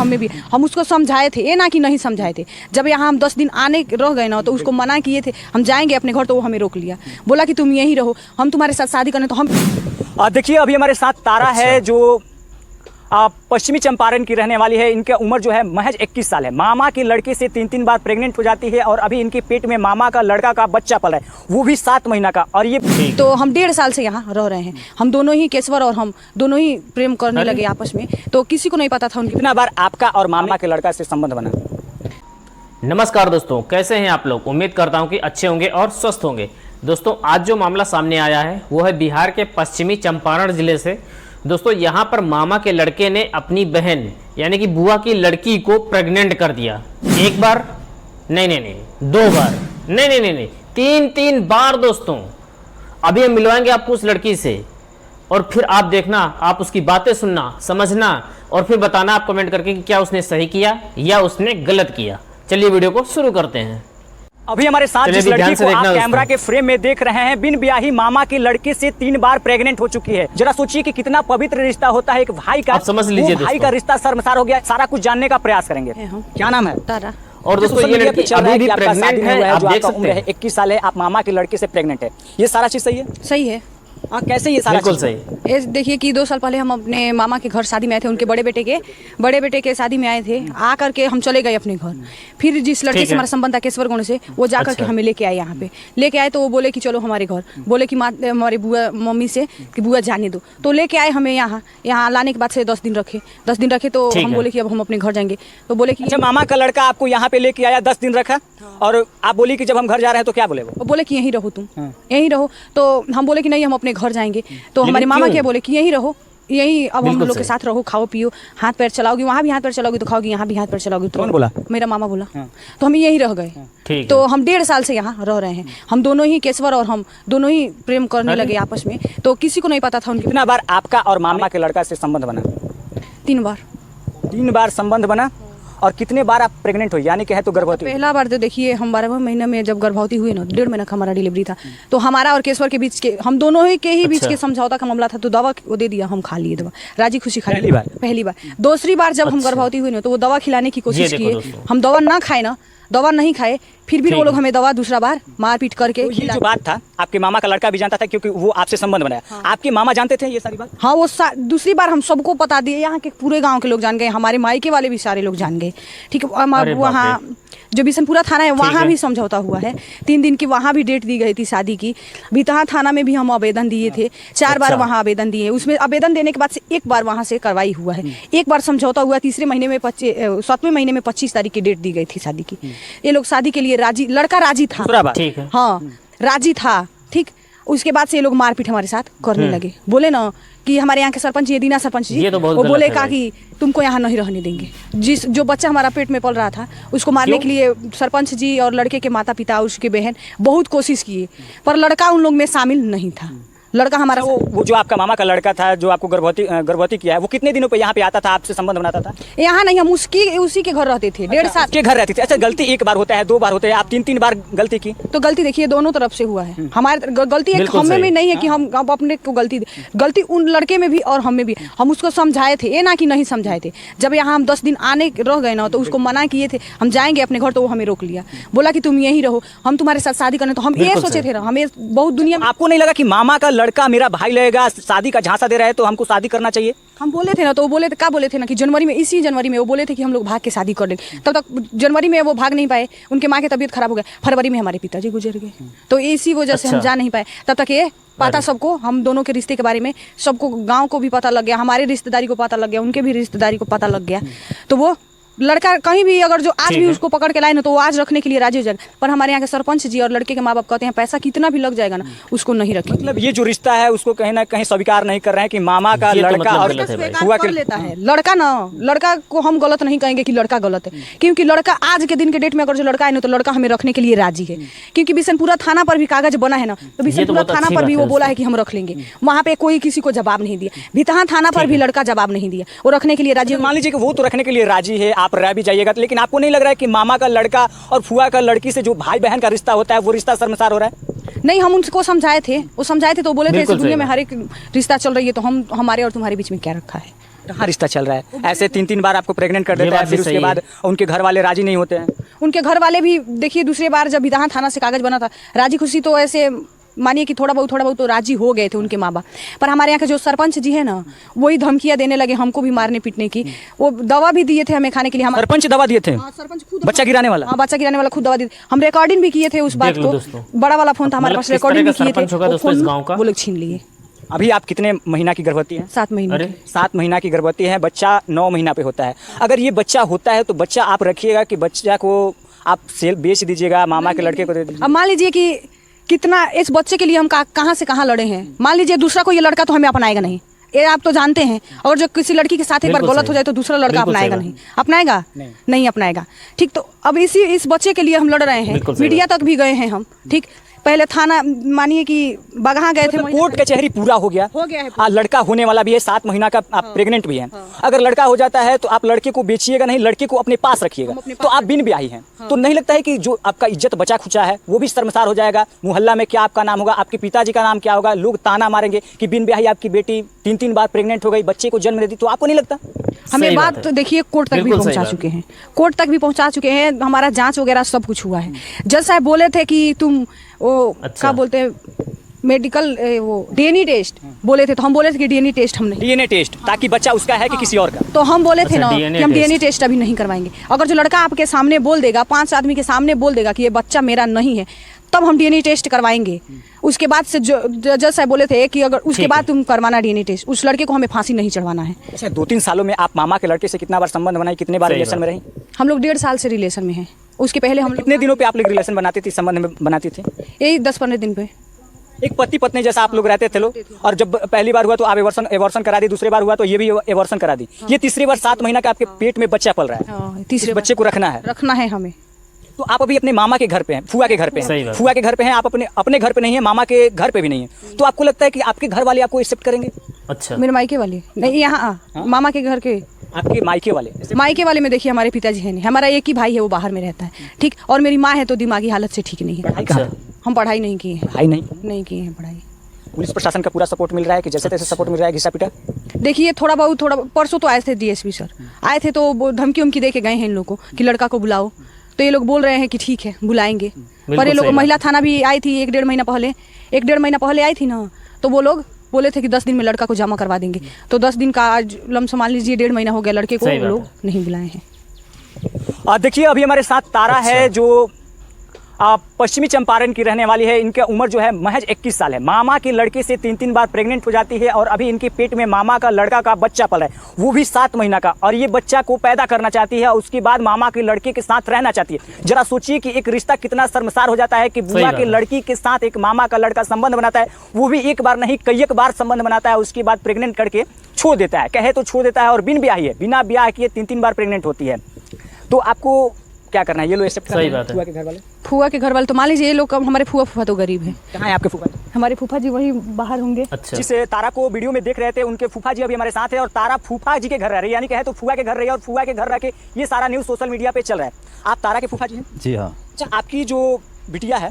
हम में भी। हम उसको समझाए थे, ये ना कि नहीं समझाए थे। जब यहाँ हम 10 दिन आने रह गए ना तो उसको मना किए थे हम जाएंगे अपने घर, तो वो हमें रोक लिया, बोला कि तुम यहीं रहो, हम तुम्हारे साथ शादी करने। तो हम देखिए अभी हमारे साथ तारा है जो पश्चिमी चंपारण की रहने वाली है। इनकी उम्र जो है महज 21 साल है। मामा की लड़की से 3 बार प्रेग्नेंट हो जाती है और अभी इनके पेट में मामा का लड़का का बच्चा पल है, वो भी 7 महीना का। और ये तो हम 1.5 साल से यहाँ रह रहे हैं। हम दोनों ही, केशवर और हम दोनों ही प्रेम करने लगे आपस में, तो किसी को नहीं पता था उनकी। कितना बार आपका और मामा के लड़का से संबंध बना? नमस्कार दोस्तों, कैसे हैं आप लोग? उम्मीद करता हूं कि अच्छे होंगे और स्वस्थ होंगे। दोस्तों आज जो मामला सामने आया है वो है बिहार के पश्चिमी चंपारण जिले से। दोस्तों यहाँ पर मामा के लड़के ने अपनी बहन यानी कि बुआ की लड़की को प्रेग्नेंट कर दिया। 1 बार नहीं, 2 बार नहीं, 3 बार। दोस्तों अभी हम मिलवाएंगे आपको उस लड़की से और फिर आप देखना, आप उसकी बातें सुनना, समझना और फिर बताना आप कमेंट करके कि क्या उसने सही किया या उसने गलत किया। चलिए वीडियो को शुरू करते हैं। अभी हमारे साथ जिस लड़की को आप कैमरा के फ्रेम में देख रहे हैं, बिन ब्याही मामा की लड़की से 3 बार प्रेग्नेंट हो चुकी है। जरा सोचिए कि कितना पवित्र रिश्ता होता है एक भाई का। आप समझ लीजिए भाई का रिश्ता शर्मसार हो गया। सारा कुछ जानने का प्रयास करेंगे। क्या नाम है? तारा। और दोस्तों ये लड़की अभी भी प्रेग्नेंट है, आप देख सकते हैं। 21 साल है, आप मामा की लड़की से प्रेग्नेंट है। ये सारा चीज सही है? सही है। कैसे ये सारा? बिल्कुल सही। ये देखिए कि 2 साल पहले हम अपने मामा के घर शादी में आए थे, उनके बड़े बेटे के शादी में आए थे। आ करके हम चले गए अपने घर। फिर जिस लड़के से हमारा संबंध था केशवर गौड़ से, वो जा करके हमें लेके आए यहाँ पे। लेके आए तो वो बोले कि चलो हमारे घर, बोले कि हमारे बुआ मम्मी से कि बुआ जाने दो। तो लेके आए हमें यहाँ लाने के बाद से 10 दिन रखे तो हम बोले कि अब हम अपने घर जाएंगे। तो बोले कि अच्छा, मामा का लड़का आपको यहाँ पे लेके आया, 10 दिन रखा और आप बोली कि जब हम घर जा रहे हैं तो क्या बोले? वो बोले कि यहीं रहो, तुम यहीं रहो। तो हम बोले कि नहीं, हम अपने घर जाएंगे। तो हमारे मामा क्या बोले कि यहीं रहो, यहीं अब हम लोग के साथ रहो, खाओ पियो, हाथ पैर चलाओगी, वहाँ भी हाथ पैर चलाओगी तो खाओगी, यहाँ भी हाथ पैर चलाओगी तो। कौन बोला? मेरा मामा बोला। तो हम यहीं रह गए। तो हम 1.5 साल से यहाँ रह रहे हैं। हम दोनों ही, केशवर और हम दोनों ही प्रेम करने लगे आपस में, तो किसी को नहीं पता था उनकी। कितना बार आपका और मामा के लड़का से संबंध बना? 3 बार। 3 बार संबंध बना। और कितने बार आप प्रेग्नेंट हुई, यानी कि है तो गर्भवती? पहला बार तो देखिए हम 12वें महीने में जब गर्भवती हुई ना, 1.5 महीना का हमारा डिलीवरी था। तो हमारा और केशवर के बीच के, हम दोनों ही के बीच के समझौता का मामला था। तो दवा वो दे दिया, हम खा लिए दवा, राजी खुशी खा लिए पहली बार। दूसरी बार जब हम गर्भवती हुई ना तो वो दवा खिलाने की कोशिश किए, हम दवा ना खाए ना, दवा नहीं खाए, फिर भी वो लोग हमें दवा दूसरा बार मारपीट करके। तो ये जो बात था, आपके मामा का लड़का भी जानता था क्योंकि वो आपसे संबंध बनाया। आपके मामा जानते थे ये सारी बात? हाँ, वो दूसरी बार हम सबको बता दिए, यहाँ के पूरे गांव के लोग जान गए, हमारे मायके वाले भी सारे लोग जान गए। ठीक है, वहाँ जो बिशनपुरा थाना है वहाँ भी समझौता हुआ है। 3 दिन की वहाँ भी डेट दी गई थी शादी की। बितहा थाना में भी हम आवेदन दिए थे, 4 बार वहाँ आवेदन दिए। उसमें आवेदन देने के बाद से 1 बार वहाँ से कार्रवाई हुआ है। 1 बार समझौता हुआ, 3 महीने में 7वें महीने में 25 तारीख की डेट दी गई थी शादी की। ये लोग शादी के लिए राजी, लड़का राजी था। हाँ, राजी था। ठीक, उसके बाद से ये लोग मारपीट हमारे साथ करने लगे। बोले ना कि हमारे यहाँ के सरपंच, ये दीना सरपंच जी, वो बोले कहा कि तुमको यहाँ नहीं रहने देंगे। जो बच्चा हमारा पेट में पल रहा था उसको मारने के लिए सरपंच जी और लड़के के माता पिता, उसके बहन बहुत कोशिश किए, पर लड़का उन लोग में शामिल नहीं था। लड़का हमारा वो जो आपका मामा का लड़का था जो आपको गर्भवती किया है, वो कितने दिनों पे यहाँ पे आता था, आपसे संबंध बनाता था? यहाँ नहीं, हम उसी के घर रहते थे। 1.5 साल के घर रहते थे। अच्छा, गलती 1 बार होता है, 2 बार होता है, आप 3 बार गलती की? तो गलती देखिए दोनों तरफ से हुआ है। हमारे गलती एक हमें में नहीं है कि हम अपने को गलती उन लड़के में भी और हम में भी। हम उसको समझाए थे, ये ना कि नहीं समझाए थे। जब यहाँ हम 10 दिन आने रह गए ना तो उसको मना किए थे हम जाएंगे अपने घर, तो वो हमें रोक लिया, बोला कि तुम यहीं रहो, हम तुम्हारे साथ शादी करने। तो हम ये सोचे थे ना, हमें बहुत दुनिया में। आपको नहीं लगा कि मामा का लड़का मेरा भाई शादी का झांसा दे रहा है तो हमको शादी करना चाहिए? हम बोले थे ना, तो वो बोले थे, क्या बोले थे ना कि इसी जनवरी में वो बोले थे कि हम लोग भाग के शादी कर लेंगे। तब तक जनवरी में वो भाग नहीं पाए, उनके माँ की तबीयत खराब हो गई। फरवरी में हमारे पिताजी गुजर गए, तो इसी वजह से हम जा नहीं पाए। तब तक ये पता सबको, हम दोनों के रिश्ते के बारे में सबको, गाँव को भी पता लग गया, हमारे रिश्तेदारी को पता लग गया, उनके भी रिश्तेदारी को पता लग गया। तो वो लड़का कहीं भी अगर जो आज भी उसको पकड़ के लाए ना तो वो आज रखने के लिए राजी हो जाएगा। पर हमारे यहाँ के सरपंच जी और लड़के के माँ बाप कहते हैं पैसा कितना भी लग जाएगा ना उसको नहीं रखेंगे। मतलब ये जो रिश्ता है उसको कहीं ना कहीं स्वीकार नहीं कर रहे हैं कि मामा का लड़का और हुआ कर लेता है। लड़का को हम गलत नहीं कहेंगे कि लड़का गलत है, क्योंकि लड़का आज के दिन के डेट में अगर जो लड़का है ना तो लड़का हमें रखने के लिए राजी है। क्योंकि बिशनपुरा थाना पर भी कागज बना है ना, तो बिशनपुरा थाना पर भी वो बोला है कि हम रख लेंगे। वहाँ पे कोई किसी को जवाब नहीं दिया। बितहा थाना पर भी लड़का जवाब नहीं दिया, वो रखने के लिए राजी। मान लीजिए कि वो तो रखने के लिए राजी है, आप रह भी जाइएगा, लेकिन आपको नहीं लग रहा है कि मामा का लड़का और फुआ का लड़की से जो भाई बहन का रिश्ता होता है वो रिश्ता शर्मसार हो रहा है? नहीं, हम उनको समझाए थे, वो समझाए थे तो बोले थे इस दुनिया में हर एक रिश्ता चल रही है, तो हम हमारे और तुम्हारे बीच में क्या रखा है? कहाँ रिश्ता चल रहा है? ऐसे 3-3 बार आपको प्रेग्नेंट कर ये देता है, बात भी फिर उसके सही बाद उनके घर वाले राजी नहीं होते हैं। उनके घर वाले भी देखिए दूसरे बार जब विधान थाना से कागज बना था राजी खुशी तो ऐसे मानिए कि थोड़ा बहुत तो राजी हो गए थे उनके माँ बाप। पर हमारे यहाँ के जो सरपंच जी है ना वही धमकियाँ देने लगे हमको भी मारने पीटने की। वो दवा भी दिए थे हमें खाने के लिए। हम सरपंच दवा दिए थे? हाँ, सरपंच खुद बच्चा गिराने वाला? हाँ, बच्चा गिराने वाला खुद दवा दी। हम रिकॉर्डिंग भी किए थे उस बात देख लो को, दोस्तों। बड़ा वाला फोन था हमारे मतलब पास, किस तरह रिकॉर्डिंग भी का किए सरपंच होगा थे। दोस्तों इस गाँव का? वो लोग छीन लिए। अभी आप कितने महीना की गर्भवती हैं? 7 महीने अरे की। 7 महीना की गर्भवती है, बच्चा 9 महीना पे होता है। अगर ये बच्चा होता है तो बच्चा आप रखिएगा कि बच्चा को आप सेल बेच दीजिएगा, मामा के लड़के को दे दीजिएगा? अब मान लीजिए कि कितना इस बच्चे के लिए हम कहाँ से कहाँ लड़े हैं। मान लीजिए दूसरा कोई ये लड़का तो हमें अपनाएगा नहीं, ये आप तो जानते हैं। और जो किसी लड़की के साथ एक बार बिल्कुल गलत सही। हो जाए तो दूसरा लड़का बिल्कुल अपनाएगा सही नहीं, अपनाएगा नहीं अपनाएगा। ठीक, तो अब इस बच्चे के लिए हम लड़ रहे हैं, बिल्कुल सही मीडिया तक भी गए हैं हम। ठीक, पहले थाना मानिए कि बगहा गए थे, कोर्ट कचहरी पूरा हो गया है। लड़का होने वाला भी है, 7 महीना का आप प्रेग्नेंट भी हैं। अगर लड़का हो जाता है तो आप लड़के को बेचिएगा नहीं, लड़के को अपने पास रखिएगा। तो आप बिन ब्याही हैं, तो नहीं लगता है कि जो आपका इज्जत बचा खुचा है वो भी शर्मसार हो जाएगा? मोहल्ला में क्या आपका नाम होगा, आपके पिताजी का नाम क्या होगा? लोग ताना मारेंगे कि बिन ब्याही आपकी बेटी 3-3 बार प्रेग्नेंट हो गई, बच्चे को जन्म दे दी। तो आपको नहीं लगता? हमें सही बात बात तो है। देखिए कोर्ट तक भी बिल्कुल सही पहुंचा बात चुके हैं, कोर्ट तक भी पहुंचा चुके हैं। हमारा जांच वगैरह सब कुछ हुआ है। जज साहब बोले थे कि तुम वो अच्छा। क्या बोलते हैं मेडिकल वो डीएनए टेस्ट बोले थे, तो हम बोले थे कि डीएनए टेस्ट हम नहीं, डीएनए टेस्ट, ताकि बच्चा उसका है कि किसी और का। तो हम बोले थे अच्छा, ना DNA कि हम टेस्ट। डीएनए टेस्ट अभी नहीं करवाएंगे। अगर जो लड़का आपके सामने बोल देगा, 5 आदमी के सामने बोल देगा कि ये बच्चा मेरा नहीं है, तब हम डीएनए टेस्ट करवाएंगे। उसके बाद से जो जज साहब बोले थे कि अगर उसके ठीक बाद है। तुम करवाना डीएनए टेस्ट, उस लड़के को हमें फांसी नहीं चढ़वाना है। अच्छा, 2-3 सालों में आप मामा के लड़के से कितना बार संबंध बनाई, कितने बार सही रिलेशन बात। में रही? हम लोग 1.5 साल से रिलेशन में हैं। उसके पहले हम लोग कितने दिनों पे आप लोग रिलेशन बनाती थी, संबंध में बनाती थी? यही 10-15 दिन पे। एक पति पत्नी जैसा आप लोग रहते थे लोग। और जब पहली बार हुआ तो आप एबॉर्शन करा दी, दूसरी बार हुआ तो ये भी एबॉर्शन करा दी। ये तीसरी बार 7 महीना का आपके पेट में बच्चा पल रहा है, तीसरे इस बच्चे को रखना है हमें। तो आप अभी अपने मामा के घर पे हैं, फुआ के घर पे सही हैं, बात। फुआ के घर पे हैं, आप अपने घर पे नहीं है, मामा के घर पे भी नहीं है। तो आपको लगता है कि आपके घर वाले आपको एक्सेप्ट करेंगे? अच्छा, मेरे मायके वाले नहीं, यहाँ मामा के घर के आपके मायके वाले? मायके वाले में देखिए हमारे पिताजी है नहीं, हमारा एक ही भाई है वो बाहर में रहता है। ठीक, और मेरी माँ है तो दिमागी हालत से ठीक नहीं है। पढ़ाई कहाँ? हम पढ़ाई नहीं किए हैं, पढ़ाई नहीं किए हैं पढ़ाई। पुलिस प्रशासन का पूरा सपोर्ट मिल रहा है कि जैसे तैसे सपोर्ट मिल रहा है, घिसा पिटा? देखिए थोड़ा परसों तो आए थे डीएसपी सर, आए थे तो वो धमकी उमकी दे के गए हैं इन लोगों को कि लड़का को बुलाओ। तो ये लोग बोल रहे हैं कि ठीक है बुलाएंगे, पर ये लोग सही महिला थाना भी आई थी 1-1.5 महीना पहले, 1-1.5 महीना पहले आई थी ना, तो वो लोग बोले थे कि 10 दिन में लड़का को जमा करवा देंगे। तो 10 दिन का आज लमसम मान लीजिए 1.5 महीना हो गया, लड़के को सही वो बात लोग नहीं बुलाए हैं। और देखिए अभी हमारे साथ तारा है जो पश्चिमी चंपारण की रहने वाली है। इनकी उम्र जो है महज 21 साल है। मामा की लड़के से 3-3 बार प्रेग्नेंट हो जाती है और अभी इनके पेट में मामा का लड़का का बच्चा पल है, वो भी 7 महीना का। और ये बच्चा को पैदा करना चाहती है और उसके बाद मामा के लड़के के साथ रहना चाहती है। जरा सोचिए कि एक रिश्ता कितना शर्मसार हो जाता है कि बुआ के लड़की के साथ एक मामा का लड़का संबंध बनाता है, वो भी एक बार नहीं कई एक बार संबंध बनाता है, उसके बाद प्रेग्नेंट करके छोड़ देता है, कहे तो छोड़ देता है। और बिन ब्याही है, बिना ब्याह किए 3-3 बार प्रेग्नेंट होती है। तो आपको क्या करना है? ये लोग एक्सेप्ट करना है? सही बात है। फुआ के घर वाले? फुआ के घर वाले तो मान लीजिए ये लोग, हमारे फूफा तो गरीब है। कहाँ है आपके फूफा? हमारे फूफा जी वही बाहर होंगे। अच्छा, जिस तारा को वीडियो में देख रहे थे उनके फूफा जी अभी हमारे साथ है और तारा फूफा जी के घर रह रही है, यानी कहे तो फुआ के घर रही है और फुआ के घर रह के ये सारा न्यूज़ सोशल मीडिया पे चल रहा है। आप तारा के फूफा जी हैं? जी हाँ। अच्छा, आपकी जो बिटिया है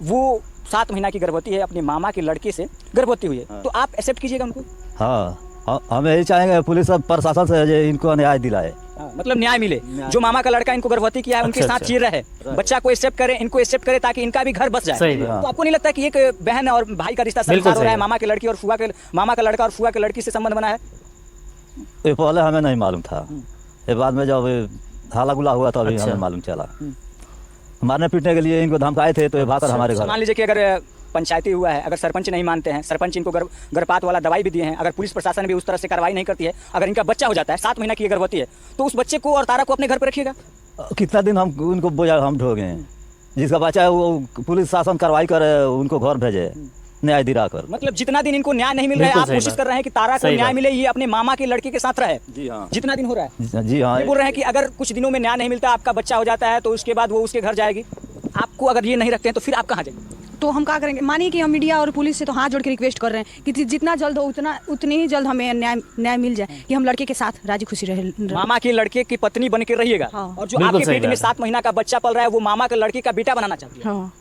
वो 7 महीना की गर्भवती है, अपने मामा के लड़के से गर्भवती हुई है, तो आप एक्सेप्ट कीजिएगा उनको? हाँ, हम यही चाहेंगे पुलिस और प्रशासन से जो इनको न्याय दिलाए। मतलब न्याय मिले, जो मामा का लड़का इनको गर्भवती किया है उनके अच्छा, साथ जी रहे, बच्चा को एक्सेप्ट करे, इनको एक्सेप्ट करे ताकि इनका भी घर बस जाए। सही बात। तो आपको नहीं लगता कि एक बहन और भाई का रिश्ता संसार हो रहा है, मामा के लड़की और फुआ के मामा का लड़का और फुआ के लड़की से संबंध बना है? ये पहले हमें नहीं मालूम था, ये बाद में जब हाला गुला हुआ तो अभी अच्छा। हमें मालूम चला। मारने पीटने के लिए इनको धमकाए थे तो ये भागकर हमारे घर। मान लीजिए कि अगर पंचायती हुआ है, अगर सरपंच नहीं मानते हैं, सरपंच इनको गर्भपात वाला दवाई भी दिए हैं, अगर पुलिस प्रशासन भी उस तरह से कार्रवाई नहीं करती है, अगर इनका बच्चा हो जाता है, 7 महीना की गर्भवती है, तो उस बच्चे को और तारा को अपने घर पर रखिएगा? कितना दिन हम उनको बोझा हम ढोगे हैं, जिसका बच्चा है वो पुलिस शासन कार्रवाई करे, उनको घर भेजे न्याय दिला कर। मतलब जितना दिन इनको न्याय नहीं मिल रहा है, आप कोशिश कर रहे हैं कि तारा को न्याय मिले, ये अपने मामा के लड़के के साथ रहे। जी हाँ। जितना दिन हो रहा है? जी हाँ। ये बोल रहे हैं कि अगर कुछ दिनों में न्याय नहीं मिलता, आपका बच्चा हो जाता है, तो उसके बाद वो उसके घर जाएगी। आपको अगर ये नहीं रखते हैं तो फिर आप कहाँ जाएंगे? तो हम क्या करेंगे? मानिए कि हम मीडिया और पुलिस से तो हाथ जोड़ के रिक्वेस्ट कर रहे हैं कि जितना जल्द हो उतनी ही जल्द हमें न्याय मिल जाए कि हम लड़के के साथ राजी खुशी रहे। मामा के लड़के की पत्नी बन के रहिएगा। हाँ। और जो आपके पेट में 7 महीना का बच्चा पल रहा है वो मामा के लड़के का बेटा बनाना चाहती है। हाँ।